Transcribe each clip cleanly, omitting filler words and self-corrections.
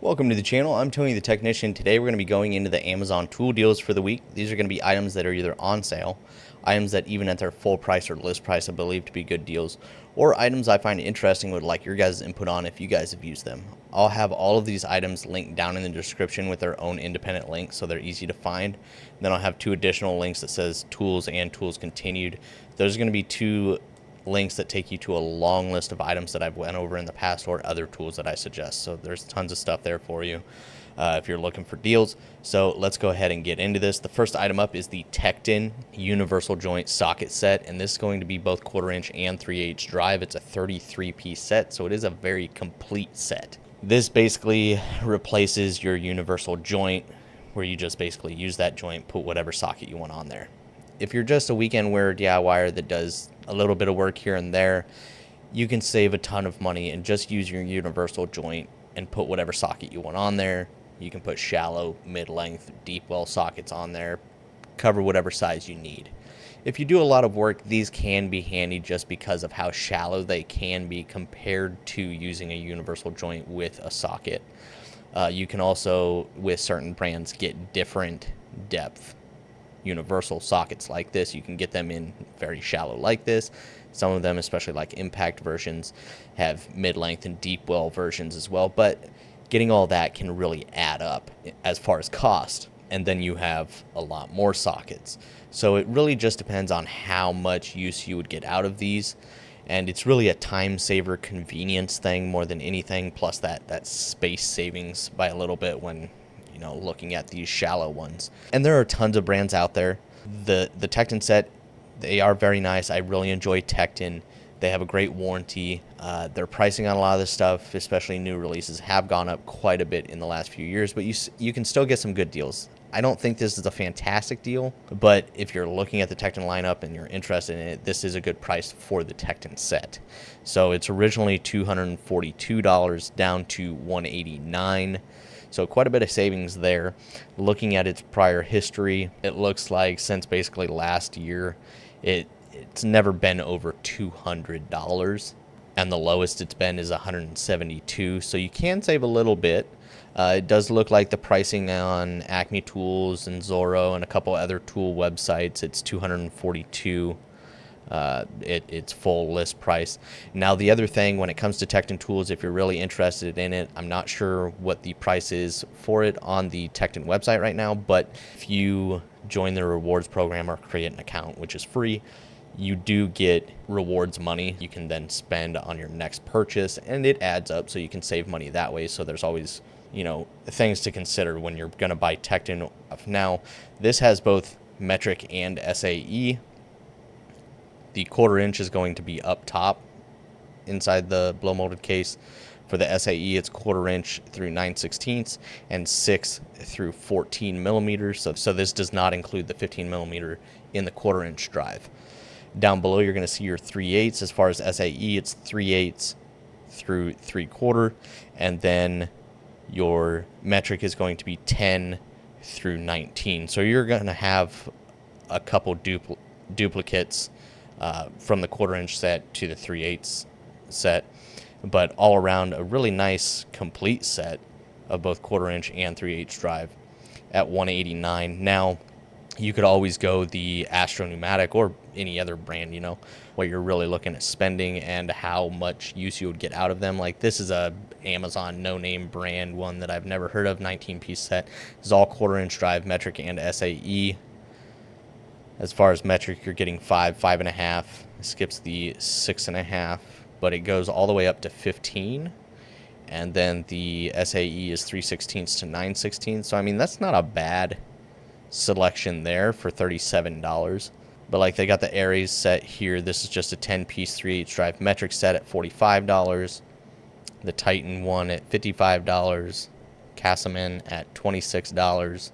Welcome to the channel. I'm Tony the Technician. Today we're going to be going into the Amazon tool deals for the week. These are going to be items that are either on sale, items that even at their full price or list price I believe to be good deals, or items I find interesting would like your guys' input on if you guys have used them. I'll have all of these items linked down in the description with their own independent links so they're easy to find. And then I'll have two additional links that says tools and tools continued. There's going to be two links that take you to a long list of items that I've went over in the past or other tools that I suggest. So there's tons of stuff there for you if you're looking for deals. So let's go ahead and get into this. The first item up is the Tekton universal joint socket set, and this is going to be both 1/4 inch and 3/8 drive. It's a 33-piece set, so it is a very complete set. This basically replaces your universal joint where you just basically use that joint, put whatever socket you want on there. If you're just a weekend wear DIYer that does a little bit of work here and there, you can save a ton of money and just use your universal joint and put whatever socket you want on there. You can put shallow, mid-length, deep well sockets on there, cover whatever size you need. If you do a lot of work, these can be handy just because of how shallow they can be compared to using a universal joint with a socket. You can also, with certain brands, get different depth universal sockets like this. You can get them in very shallow like this. Some of them, especially like impact versions, have mid-length and deep well versions as well, but getting all that can really add up as far as cost, and then you have a lot more sockets. So it really just depends on how much use you would get out of these, and it's really a time saver convenience thing more than anything, plus that space savings by a little bit when looking at these shallow ones. And there are tons of brands out there. The Tekton set, they are very nice. I really enjoy Tekton. They have a great warranty. Their pricing on a lot of this stuff, especially new releases, have gone up quite a bit in the last few years, but you can still get some good deals. I don't think this is a fantastic deal, but if you're looking at the Tekton lineup and you're interested in it, this is a good price for the Tekton set. So it's originally $242 down to $189. So quite a bit of savings there. Looking at its prior history, it looks like since basically last year, it's never been over $200, and the lowest it's been is $172. So you can save a little bit. It does look like the pricing on HSFTools and Zorro and a couple other tool websites, it's $242. It's full list price. Now the other thing when it comes to Tekton tools, if you're really interested in it, I'm not sure what the price is for it on the Tekton website right now, but if you join the rewards program or create an account, which is free, you do get rewards money you can then spend on your next purchase, and it adds up, so you can save money that way. So there's always things to consider when you're going to buy Tekton. Now this has both metric and SAE. The 1/4 inch is going to be up top inside the blow molded case. For the SAE, it's 1/4 inch through 9/16 and 6 through 14 millimeters. So this does not include the 15 millimeter in the 1/4 inch drive. Down below, you're going to see your 3/8. As far as SAE, it's 3/8 through 3/4, and then your metric is going to be 10 through 19. So you're going to have a couple duplicates from the 1/4 inch set to the 3/8 set, but all around a really nice complete set of both 1/4 inch and 3/8 drive at $189. Now you could always go the Astro Pneumatic or any other brand, what you're really looking at spending and how much use you would get out of them. Like this is a Amazon no-name brand, one that I've never heard of, 19-piece set. This is all 1/4 inch drive, metric and SAE. As far as metric, you're getting 5, 5.5. It skips the 6.5, but it goes all the way up to 15. And then the SAE is 3/16 to 9/16. So I mean, that's not a bad selection there for $37. But like they got the Aries set here. This is just a 10-piece 3/8 drive metric set at $45. The Titan one at $55. Casaman at $26.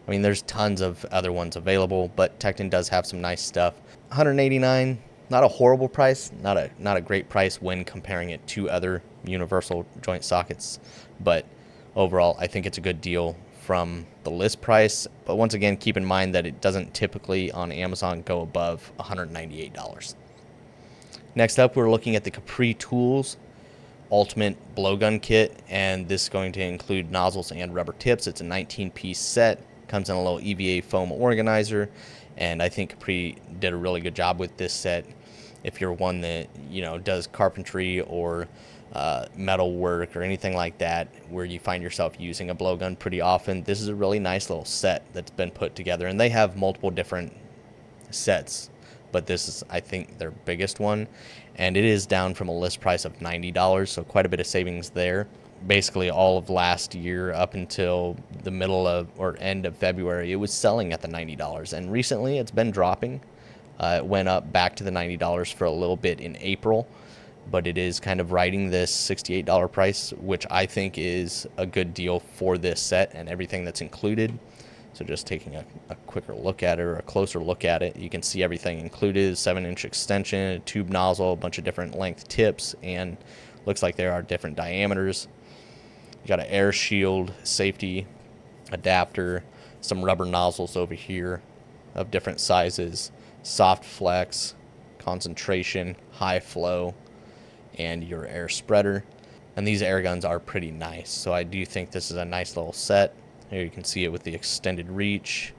I mean, there's tons of other ones available, but Tekton does have some nice stuff. $189, not a horrible price, not a great price when comparing it to other universal joint sockets, but overall, I think it's a good deal from the list price. But once again, keep in mind that it doesn't typically on Amazon go above $198. Next up, we're looking at the Capri tools. ultimate blowgun kit, and this is going to include nozzles and rubber tips. It's a 19-piece set, comes in a little EVA foam organizer, and I think Capri did a really good job with this set. If you're one that, you know, does carpentry or metal work or anything like that, where you find yourself using a blowgun pretty often, this is a really nice little set that's been put together. And they have multiple different sets, but this is, I think, their biggest one, and it is down from a list price of $90, so quite a bit of savings there. Basically all of last year up until the middle of or end of February, it was selling at the $90, and recently it's been dropping. It went up back to the $90 for a little bit in April, but it is kind of riding this $68 price, which I think is a good deal for this set and everything that's included. So just taking a quicker look at it, or a closer look at it, you can see everything included: 7-inch extension, a tube nozzle, a bunch of different length tips, and looks like there are different diameters. You got an air shield, safety adapter, some rubber nozzles over here of different sizes, soft flex, concentration, high flow, and your air spreader. And these air guns are pretty nice, so I do think this is a nice little set. Here you can see it with the extended reach,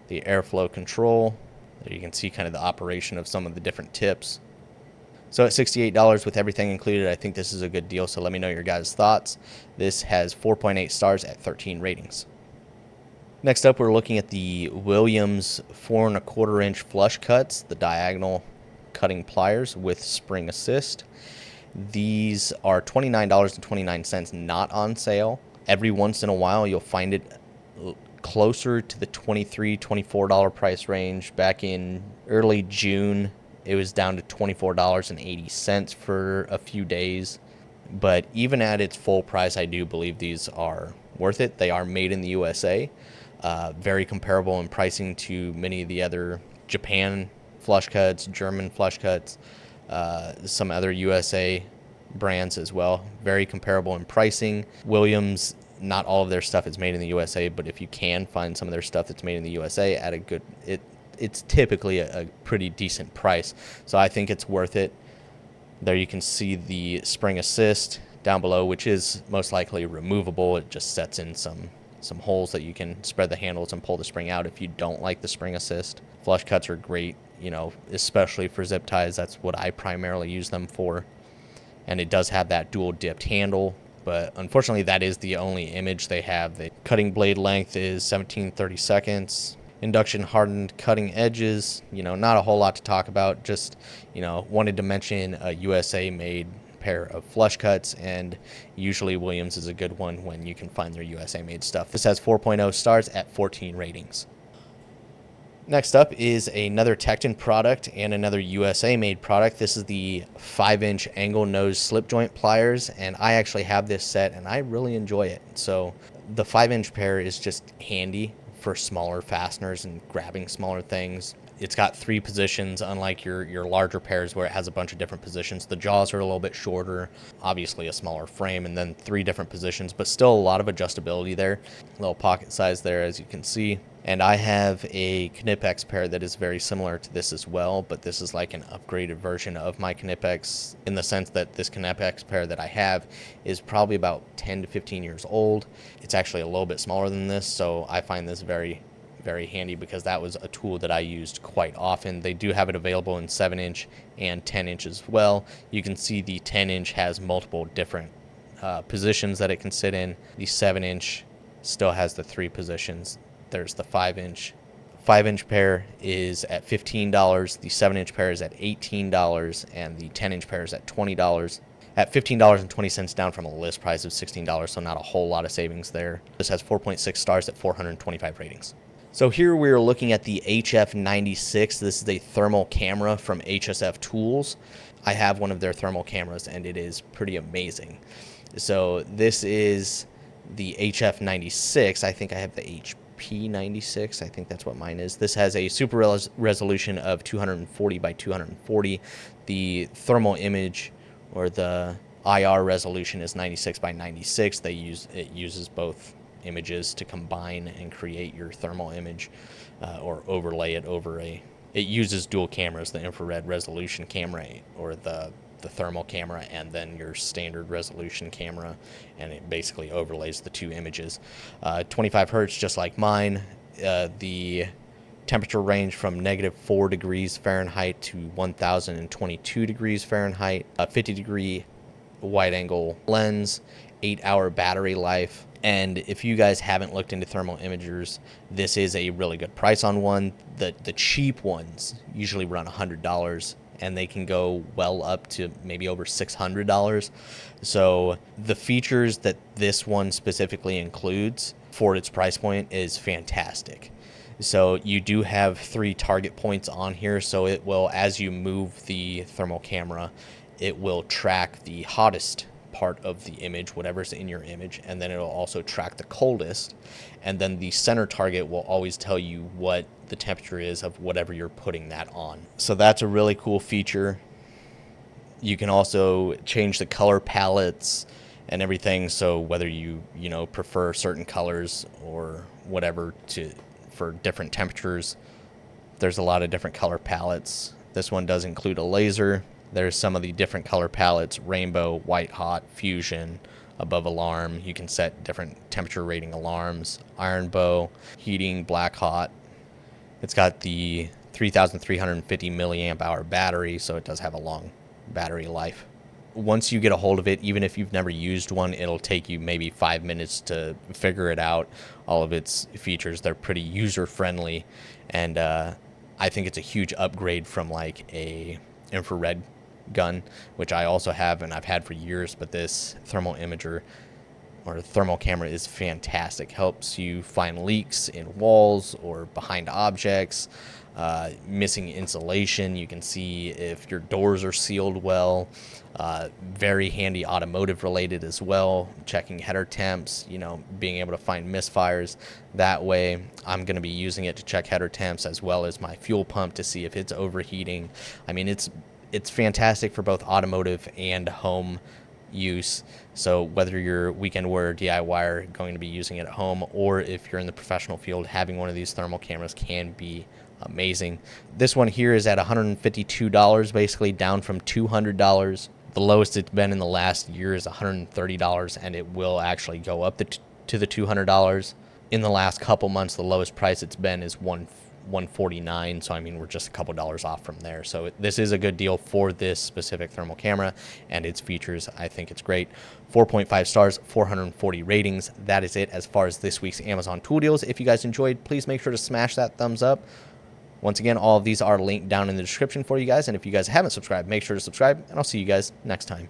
the airflow control. There you can see kind of the operation of some of the different tips. So at $68 with everything included, I think this is a good deal, so let me know your guys' thoughts. This has 4.8 stars at 13 ratings. Next up, we're looking at the Williams 4¼ inch flush cuts, the diagonal cutting pliers with spring assist. These are $29.29, not on sale. Every once in a while, you'll find it closer to the $23, $24 price range. Back in early June, it was down to $24.80 for a few days. But even at its full price, I do believe these are worth it. They are made in the USA. Very comparable in pricing to many of the other Japan flush cuts, German flush cuts, some other USA brands as well. Very comparable in pricing. Williams, not all of their stuff is made in the USA, but if you can find some of their stuff that's made in the USA at a good, it's typically a pretty decent price. So I think it's worth it. There you can see the spring assist down below, which is most likely removable. It just sets in some holes that you can spread the handles and pull the spring out if you don't like the spring assist. Flush cuts are great, you know, especially for zip ties. That's what I primarily use them for. And it does have that dual dipped handle, but unfortunately that is the only image they have. The cutting blade length is 17/32. Induction hardened cutting edges, you know, not a whole lot to talk about. Just, you know, wanted to mention a USA made pair of flush cuts, and usually Williams is a good one when you can find their USA made stuff. This has 4.0 stars at 14 ratings. Next up is another Tekton product and another USA made product. This is the 5-inch angle nose slip joint pliers, and I actually have this set and I really enjoy it. So the 5-inch pair is just handy for smaller fasteners and grabbing smaller things. It's got 3 positions, unlike your larger pairs where it has a bunch of different positions. The jaws are a little bit shorter, obviously a smaller frame, and then 3 different positions, but still a lot of adjustability there. Little pocket size there, as you can see. And I have a Knipex pair that is very similar to this as well, but this is like an upgraded version of my Knipex, in the sense that this Knipex pair that I have is probably about 10 to 15 years old. It's actually a little bit smaller than this, so I find this very handy because that was a tool that I used quite often. They do have it available in 7-inch and 10-inch as well. You can see the 10-inch has multiple different positions that it can sit in. The 7-inch still has the 3 positions. There's the 5-inch. 5-inch pair is at $15. The 7-inch pair is at $18, and the 10-inch pair is at $20. At $15.20, down from a list price of $16, so not a whole lot of savings there. This has 4.6 stars at 425 ratings. So here we're looking at the HF96. This is a thermal camera from HSFTools. I have one of their thermal cameras and it is pretty amazing. So this is the HF96. I think I have the HP96. I think that's what mine is. This has a super resolution of 240 by 240. The thermal image, or the IR resolution, is 96 by 96. It uses both images to combine and create your thermal image, or overlay it over it uses dual cameras, the infrared resolution camera or the the thermal camera and then your standard resolution camera, and it basically overlays the two images. 25 hertz, just like mine. The temperature range from -4 degrees Fahrenheit to 1022 degrees Fahrenheit. A 50-degree wide angle lens, 8-hour battery life. And if you guys haven't looked into thermal imagers, this is a really good price on one. The cheap ones usually run $100, and they can go well up to maybe over $600. So the features that this one specifically includes for its price point is fantastic. So you do have 3 target points on here, so it will, as you move the thermal camera, it will track the hottest part of the image, whatever's in your image, and then it'll also track the coldest, and then the center target will always tell you what the temperature is of whatever you're putting that on. So that's a really cool feature. You can also change the color palettes and everything, so whether you prefer certain colors or whatever for different temperatures, there's a lot of different color palettes. This one does include a laser. There's some of the different color palettes: rainbow, white hot, fusion, above alarm. You can set different temperature rating alarms: iron bow, heating, black hot. It's got the 3,350 milliamp hour battery, so it does have a long battery life. Once you get a hold of it, even if you've never used one, it'll take you maybe 5 minutes to figure it out. All of its features, they're pretty user friendly, and I think it's a huge upgrade from like a infrared gun, which I also have and I've had for years. But this thermal imager or thermal camera is fantastic. Helps you find leaks in walls or behind objects, missing insulation. You can see if your doors are sealed well. Very handy automotive related as well, checking header temps, being able to find misfires that way. I'm going to be using it to check header temps as well as my fuel pump to see if it's overheating. I mean, it's fantastic for both automotive and home use. So whether you're weekend warrior DIYer going to be using it at home, or if you're in the professional field, having one of these thermal cameras can be amazing. This one here is at $152, basically down from $200. The lowest it's been in the last year is $130, and it will actually go up to the $200. In the last couple months, the lowest price it's been is $149. So I mean, we're just a couple dollars off from there. So this is a good deal for this specific thermal camera and its features. I think it's great. 4.5 stars, 440 ratings. That is it as far as this week's Amazon tool deals. If you guys enjoyed, please make sure to smash that thumbs up. Once again, all of these are linked down in the description for you guys. And if you guys haven't subscribed, make sure to subscribe, and I'll see you guys next time.